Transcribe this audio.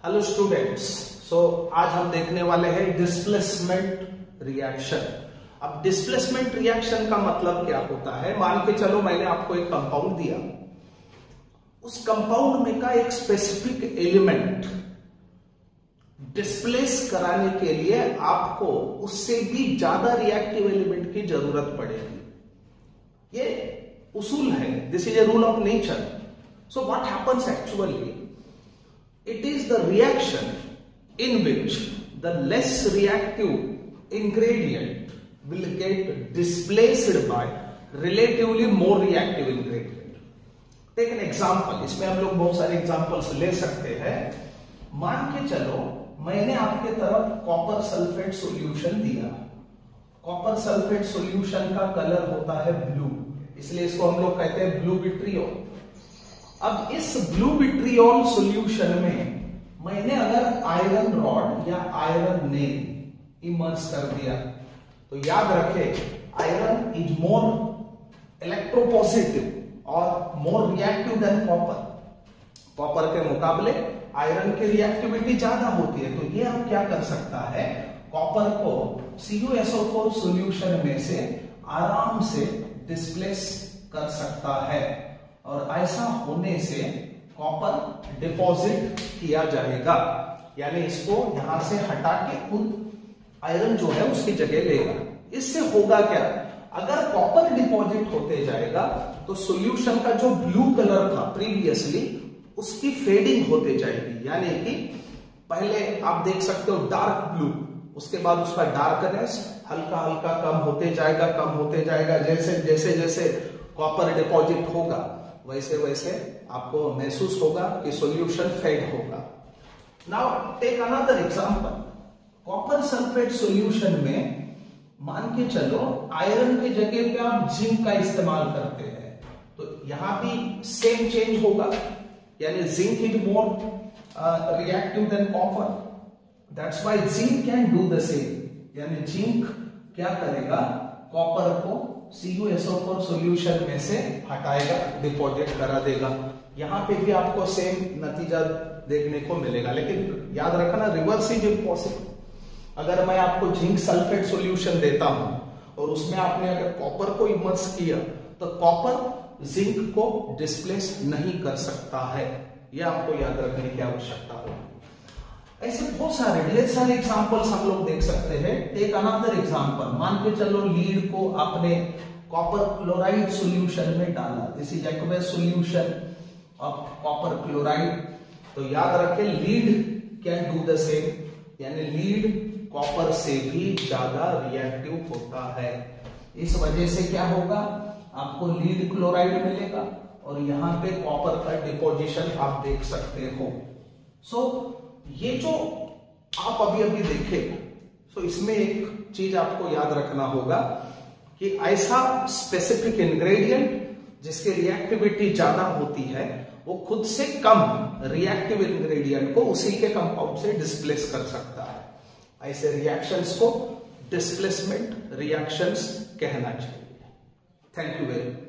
Hello students. आज हम देखने वाले हैं डिस्प्लेसमेंट रिएक्शन। अब डिस्प्लेसमेंट रिएक्शन का मतलब क्या होता है? मान के चलो मैंने आपको एक कंपाउंड दिया, उस कंपाउंड में का एक स्पेसिफिक एलिमेंट डिस्प्लेस कराने के लिए आपको उससे भी ज्यादा रिएक्टिव एलिमेंट की जरूरत पड़ेगी। ये उसूल है, this is a rule of nature. So what happens actually, it is the reaction in which the less reactive ingredient will get displaced by relatively more reactive ingredient. Take an example, इसमें हम लोग बहुत सारे examples ले सकते हैं। मान के चलो मैंने आपके तरफ कॉपर सल्फेट सॉल्यूशन दिया। कॉपर सल्फेट सॉल्यूशन का कलर होता है ब्लू, इसलिए इसको हम लोग कहते हैं ब्लू विट्रियोल। अब इस ब्लू विट्रियोल सॉल्यूशन में मैंने अगर आयरन रॉड या आयरन नेल इमर्स कर दिया तो याद रखें आयरन इज मोर इलेक्ट्रोपॉजिटिव और more reactive than copper. Copper के मुकाबले आयरन की रिएक्टिविटी ज्यादा होती है, तो ये हम क्या कर सकता है, कॉपर को CuSO4 सॉल्यूशन में से आराम से डिस्प्लेस कर सकता है और ऐसा होने से कॉपर डिपॉजिट किया जाएगा, यानी इसको यहां से हटा के खुद आयरन जो है उसकी जगह लेगा। इससे होगा क्या, अगर कॉपर डिपॉजिट होते जाएगा तो सॉल्यूशन का जो ब्लू कलर था प्रीवियसली उसकी फेडिंग होते जाएगी, यानी कि पहले आप देख सकते हो डार्क ब्लू, उसके बाद उसका डार्कनेस हल्का हल्का कम होते जाएगा। जैसे जैसे कॉपर डिपॉजिट होगा वैसे वैसे आपको महसूस होगा कि सॉल्यूशन फेड होगा। Now take another example, copper sulphate solution में मान के चलो आयरन के जगह पे आप जिंक का इस्तेमाल करते हैं, तो यहां भी सेम चेंज होगा, यानी zinc is more reactive than copper, that's why zinc can do the same, यानी जिंक क्या करेगा, कॉपर को CuSO4 सॉल्यूशन में से हटाएगा, डिपॉजिट करा देगा। यहां पे भी आपको सेम नतीजा देखने को मिलेगा, लेकिन याद रखना रिवर्स इज इम्पॉसिबल। अगर मैं आपको जिंक सल्फेट सॉल्यूशन देता हूं और उसमें आपने अगर कॉपर को इमर्स किया तो कॉपर जिंक को डिस्प्लेस नहीं कर सकता है, यह आपको याद रखने की आवश्यकता है। ऐसे बहुत सारे ढेर सारे एग्जांपल्स हम लोग देख सकते हैं। टेक अनदर एग्जांपल, मान के चलो लीड को आपने कॉपर क्लोराइड सॉल्यूशन में डाला, this is aqueous solution of copper chloride, तो याद रखें lead can do the same, यानी लीड कॉपर से भी ज्यादा रिएक्टिव होता है। इस वजह से क्या होगा, आपको लीड क्लोराइड मिलेगा और यहां पे कॉपर का डिपोजिशन आप देख सकते हो। सो ये जो आप अभी देखे, तो इसमें एक चीज आपको याद रखना होगा कि ऐसा स्पेसिफिक इंग्रेडिएंट जिसकी रिएक्टिविटी ज्यादा होती है वो खुद से कम रिएक्टिव इंग्रेडिएंट को उसी के कंपाउंड से डिस्प्लेस कर सकता है। ऐसे रिएक्शंस को डिस्प्लेसमेंट रिएक्शंस कहना चाहिए। Thank you very much.